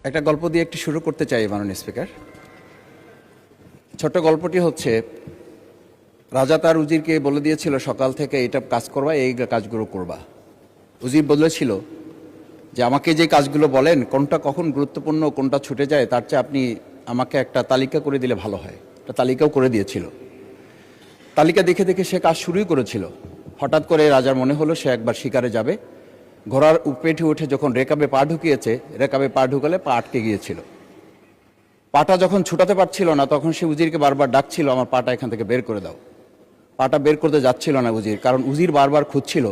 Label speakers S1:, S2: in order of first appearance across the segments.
S1: একটা গল্প দিয়ে একটু শুরু করতে চাই মাননীয় স্পিকার। ছোট্ট গল্পটি হচ্ছে, রাজা তার উজিরকে বলে দিয়েছিল সকাল থেকে এটা কাজ করবা, এই কাজগুলো করবা। উজির বলেছিল যে আমাকে যে কাজগুলো বলেন কোনটা কখন গুরুত্বপূর্ণ কোনটা ছুটে যায় তার চেয়ে আপনি আমাকে একটা তালিকা করে দিলে ভালো হয়। একটা তালিকাও করে দিয়েছিল। তালিকা দেখে দেখে সে কাজ শুরুই করেছিল। হঠাৎ করে রাজার মনে হলো সে একবার শিকারে যাবে। ঘোড়ার পেটে উঠে যখন রেকাবে পা ঢুকিয়েছে, রেকাবে পা ঢুকালে পা আটকে গিয়েছিল। পাটা যখন ছুটাতে পারছিল না তখন সে উজিরকে বারবার ডাকছিল, আমার পাটা এখান থেকে বের করে দাও। পাটা বের করতে যাচ্ছিল না উজির, কারণ উজির বারবার খুঁজছিল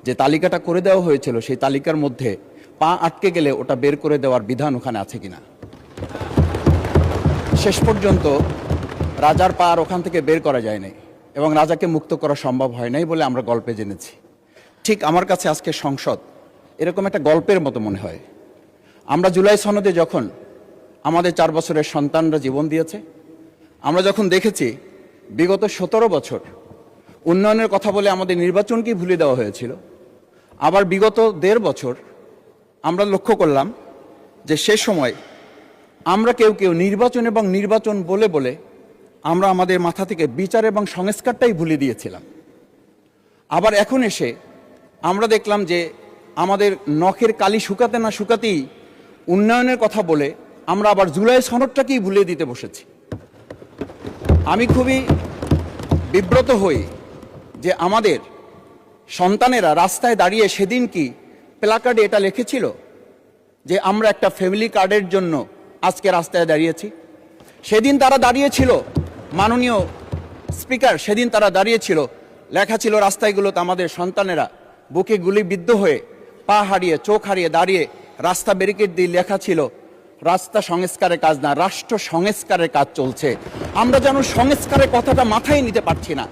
S1: যে তালিকাটা করে দেওয়া হয়েছিল সেই তালিকার মধ্যে পা আটকে গেলে ওটা বের করে দেওয়ার বিধান ওখানে আছে কিনা। শেষ পর্যন্ত রাজার পা আর ওখান থেকে বের করা যায় নাই এবং রাজাকে মুক্ত করা সম্ভব হয় নাই বলে আমরা গল্পে জেনেছি। ঠিক আমার কাছে আজকে সংসদ এরকম একটা গল্পের মতো মনে হয়। আমরা জুলাই সনদে যখন আমাদের 4 বছরের সন্তানরা জীবন দিয়েছে, আমরা যখন দেখেছি বিগত 17 বছর উন্নয়নের কথা বলে আমাদের নির্বাচনকেই ভুলে দেওয়া হয়েছিল, আবার বিগত 1.5 বছর আমরা লক্ষ্য করলাম যে সে সময় আমরা কেউ কেউ নির্বাচন এবং নির্বাচন বলে বলে আমরা আমাদের মাথা থেকে বিচার এবং সংস্কারটাই ভুলে দিয়েছিলাম। আবার এখন এসে আমরা দেখলাম যে আমাদের নখের কালি শুকাতে না শুকাতেই উন্নয়নের কথা বলে আমরা আবার জুলাই সনদটাকেই ভুলে দিতে বসেছি। আমি খুবই বিব্রত হই যে আমাদের সন্তানেরা রাস্তায় দাঁড়িয়ে সেদিন কি প্ল্যাকার্ডে এটা লিখেছিল যে আমরা একটা ফ্যামিলি কার্ডের জন্য আজকে রাস্তায় দাঁড়িয়েছি। সেদিন তারা দাঁড়িয়েছিল, মাননীয় স্পিকার, সেদিন তারা দাঁড়িয়েছিল, লেখা ছিল রাস্তাগুলোতে আমাদের সন্তানেরা বুকে গুলিবিদ্ধ হয়ে পা হারিয়ে চোখ হারিয়ে দাঁড়িয়ে রাস্তা ব্যারিকেড দিয়ে লেখা ছিল রাস্তা সংস্কারের কাজ না, রাষ্ট্র সংস্কারের কাজ চলছে। আমরা যেন সংস্কারের কথাটা মাথায় নিতে পারছি না।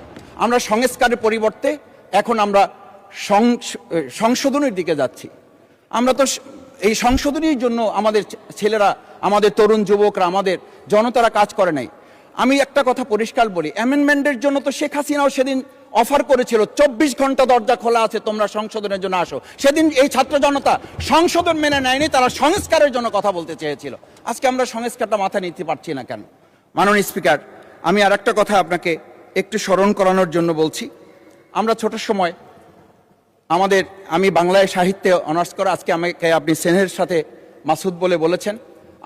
S1: আমরা সংস্কারের পরিবর্তে এখন আমরা সংশোধনের দিকে যাচ্ছি। আমরা তো এই সংশোধনীর জন্য আমাদের ছেলেরা, আমাদের তরুণ যুবকরা, আমাদের জনতারা কাজ করে নাই। আমি একটা কথা পরিষ্কার বলি, অ্যামেন্ডমেন্টের জন্য তো শেখ হাসিনাও সেদিন অফার করেছিল 24 ঘন্টা দরজা খোলা আছে, তোমরা সংশোধনের জন্য আসো। সেদিন এই ছাত্র জনতা সংশোধন মেনে নেয়নি, তারা সংস্কারের জন্য কথা বলতে চেয়েছিল। আজকে আমরা সংস্কারটা মাথায় নিতে পারছি না কেন? মাননীয় স্পিকার, আমি আর একটা কথা আপনাকে একটু স্মরণ করানোর জন্য বলছি। আমরা ছোট সময় আমি বাংলায় সাহিত্যে অনার্স করা, আজকে আমাকে আপনি স্নেহের সাথে মাসুদ বলে বলেছেন।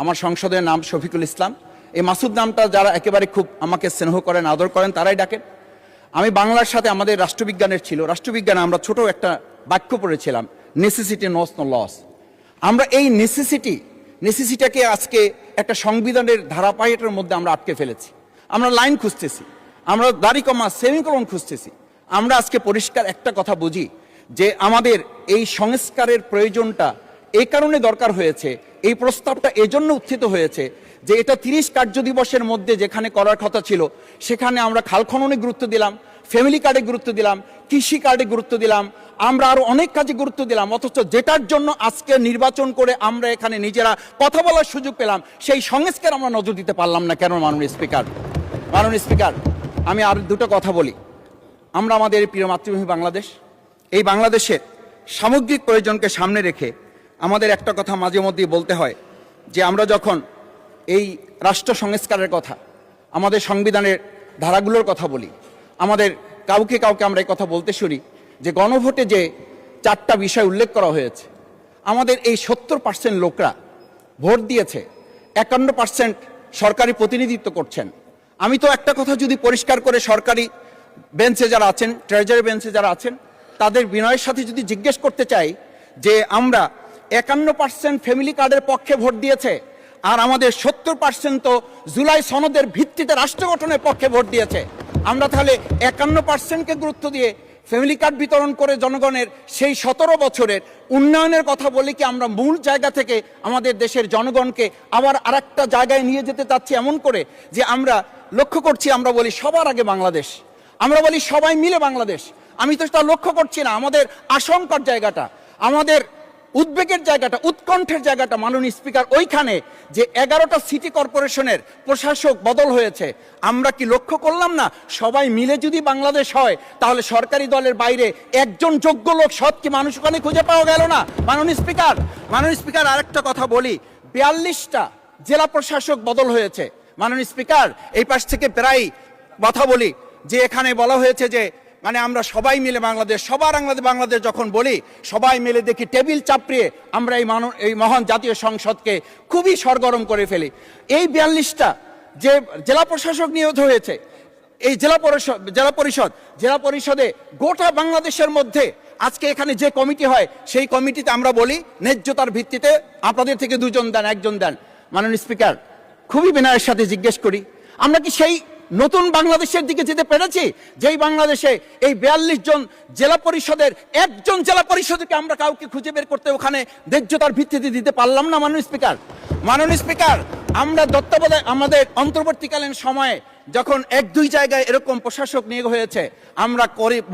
S1: আমার সংসদের নাম শফিকুল ইসলাম। এই মাসুদ নামটা যারা একেবারে খুব আমাকে স্নেহ করেন, আদর করেন, তারাই ডাকেন। আমি বাংলার সাথে আমাদের রাষ্ট্রবিজ্ঞানের ছিল, রাষ্ট্রবিজ্ঞানে আমরা ছোট একটা বাক্য পড়েছিলাম, নেসেসিটি নোস নো লস। আমরা এই নেসেসিটিটাকে আজকে একটা সংবিধানের ধারাবাহিকের মধ্যে আমরা আটকে ফেলেছি। আমরা লাইন খুঁজতেছি, আমরা দাড়ি কমা সেমিকোলন খুঁজতেছি। আমরা আজকে পরিষ্কার একটা কথা বুঝি যে আমাদের এই সংস্কারের প্রয়োজনটা এই কারণে দরকার হয়েছে, এই প্রস্তাবটা এজন্য উত্থিত হয়েছে যে এটা 30 কার্য দিবসের মধ্যে যেখানে করার কথা ছিল সেখানে আমরা খাল খননে গুরুত্ব দিলাম, ফ্যামিলি কার্ডে গুরুত্ব দিলাম, কৃষি কার্ডে গুরুত্ব দিলাম, আমরা আরো অনেক কাজে গুরুত্ব দিলাম। অথচ যেটার জন্য আজকে নির্বাচন করে আমরা এখানে নিজেরা কথা বলার সুযোগ পেলাম, সেই সংস্কার আমরা নজর দিতে পারলাম না কেন? মাননীয় স্পিকার, আমি আর দুটো কথা বলি। আমরা আমাদের প্রিয় মাতৃভূমি বাংলাদেশ, এই বাংলাদেশের সামগ্রিক প্রয়োজনকে সামনে রেখে আমাদের একটা কথা মাঝে মধ্যেই বলতে হয় যে আমরা যখন এই রাষ্ট্র সংস্কারের কথা, আমাদের সংবিধানের ধারাগুলোর কথা বলি, আমাদের কাউকে আমরা এই কথা বলতে শুনি যে গণভোটে যে 4টা বিষয় উল্লেখ করা হয়েছে, আমাদের এই 70% লোকরা ভোট দিয়েছে, 51% সরকারি প্রতিনিধিত্ব করছেন। আমি তো একটা কথা যদি পরিষ্কার করে সরকারি বেঞ্চে যারা আছেন, ট্রেজারি বেঞ্চে যারা আছেন, তাদের বিনয়ের সাথে যদি জিজ্ঞেস করতে চাই যে আমরা 51% ফ্যামিলি কার্ডের পক্ষে ভোট দিয়েছে আর আমাদের 70% তো জুলাই সনদের ভিত্তিতে রাষ্ট্র গঠনের পক্ষে ভোট দিয়েছে, আমরা তাহলে 51%কে গুরুত্ব দিয়ে ফ্যামিলি কার্ড বিতরণ করে জনগণের সেই 17 বছরের উন্নয়নের কথা বলি কি আমরা মূল জায়গা থেকে আমাদের দেশের জনগণকে আবার আরেকটা জায়গায় নিয়ে যেতে চাচ্ছি এমন করে যে আমরা লক্ষ্য করছি, আমরা বলি সবার আগে বাংলাদেশ, আমরা বলি সবাই মিলে বাংলাদেশ। আমি তো তা লক্ষ্য করছি না। আমাদের আশঙ্কার জায়গাটা, আমাদের উদ্বেগের জায়গাটা, উৎকণ্ঠের জায়গাটা মাননীয় স্পিকার ওইখানে যে 11টা সিটি কর্পোরেশনের প্রশাসক বদল হয়েছে। আমরা কি লক্ষ্য করলাম না সবাই মিলে যদি বাংলাদেশ হয় তাহলে সরকারি দলের বাইরে একজন যোগ্য লোক, সৎ কি মানুষ ওখানে খুঁজে পাওয়া গেল না? মাননীয় স্পিকার আরেকটা কথা বলি, 42টা জেলা প্রশাসক বদল হয়েছে। মাননীয় স্পিকার, এই পাশ থেকে প্রায় কথা বলি যে এখানে বলা হয়েছে যে মানে আমরা সবাই মিলে বাংলাদেশ, সবার বাংলাদেশ যখন বলি, সবাই মিলে দেখি টেবিল চাপড়িয়ে আমরা এই মহান জাতীয় সংসদকে খুবই সরগরম করে ফেলি। এই 42টা যে জেলা প্রশাসক নিয়োগ হয়েছে, এই জেলা পরিষদে গোটা বাংলাদেশের মধ্যে আজকে এখানে যে কমিটি হয়, সেই কমিটিতে আমরা বলি ন্যায্যতার ভিত্তিতে আপনাদের থেকে 2 জন দেন, 1 জন দেন। মাননীয় স্পিকার, খুবই বিনয়ের সাথে জিজ্ঞেস করি, আমরা কি সেই নতুন বাংলাদেশের দিকে যেতে পেরেছি যেই বাংলাদেশে এই 42 জন জেলা পরিষদের 1 জন জেলা পরিষদকে আমরা কাউকে খুঁজে বের করতে ওখানে ন্যায্যতার ভিত্তিতে দিতে পারলাম না? মাননীয় স্পিকার, আমরা তত্ত্বাবধায়ক আমাদের অন্তর্বর্তীকালীন সময়ে যখন 1-2 জায়গায় এরকম প্রশাসক নিয়োগ হয়েছে, আমরা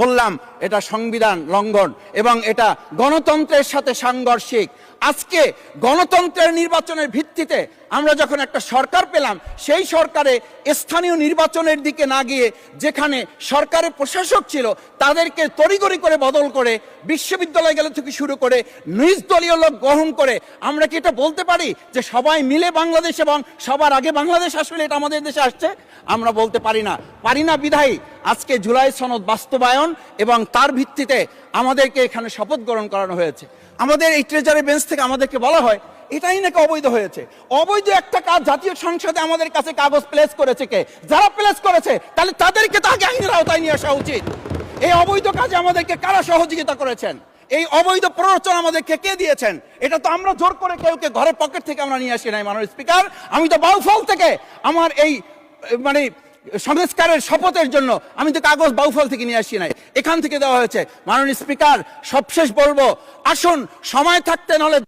S1: বললাম এটা সংবিধান লঙ্ঘন এবং এটা গণতন্ত্রের সাথে সাংঘর্ষিক। আজকে গণতন্ত্রের নির্বাচনের ভিত্তিতে আমরা যখন একটা সরকার পেলাম, সেই সরকারে স্থানীয় নির্বাচনের দিকে না গিয়ে যেখানে সরকারের প্রশাসক ছিল তাদেরকে তড়িঘড়ি করে বদল করে বিশ্ববিদ্যালয় গেলে থেকে শুরু করে নিজ দলীয় লোক গ্রহণ করে, আমরা কি এটা বলতে পারি যে সবাই মিলে বাংলাদেশ এবং সবার আগে বাংলাদেশ আসলে এটা আমাদের দেশে আসছে? আমরা বলতে পারি না বিধায়ী আজকে জুলাই সনদ বাস্তবায়ন এবং তার ভিত্তিতে আমাদেরকে এখানে শপথ গ্রহণ করানো হয়েছে। আমাদের এই ট্রেজারি বেঞ্চ থেকে আমাদেরকে বলা হয় এটাই নাকি অবৈধ হয়েছে। অবৈধ একটা কাজ জাতীয় সংসদে আমাদের কাছে কাগজ প্লেস করেছে কে? যারা প্লেস করেছে তাহলে তাদেরকে তো আগে আইনের আওতায় নিয়ে আসা উচিত। এই অবৈধ কাজে আমাদেরকে কারা সহযোগিতা করেছেন? এই অবৈধ প্ররোচনা আমাদেরকে কে দিয়েছেন? এটা তো আমরা জোর করে কেউকে ঘরের পকেট থেকে আমরা নিয়ে আসি নাই। মাননীয় স্পিকার, আমি তো বাউফল থেকে আমার এই মানে সংস্কারের শপথের জন্য আমি তো কাগজ বাউফল থেকে নিয়ে আসি নাই, এখান থেকে দেওয়া হয়েছে। মাননীয় স্পিকার, সবশেষ বলবো, আসুন সময় থাকতে নাহলে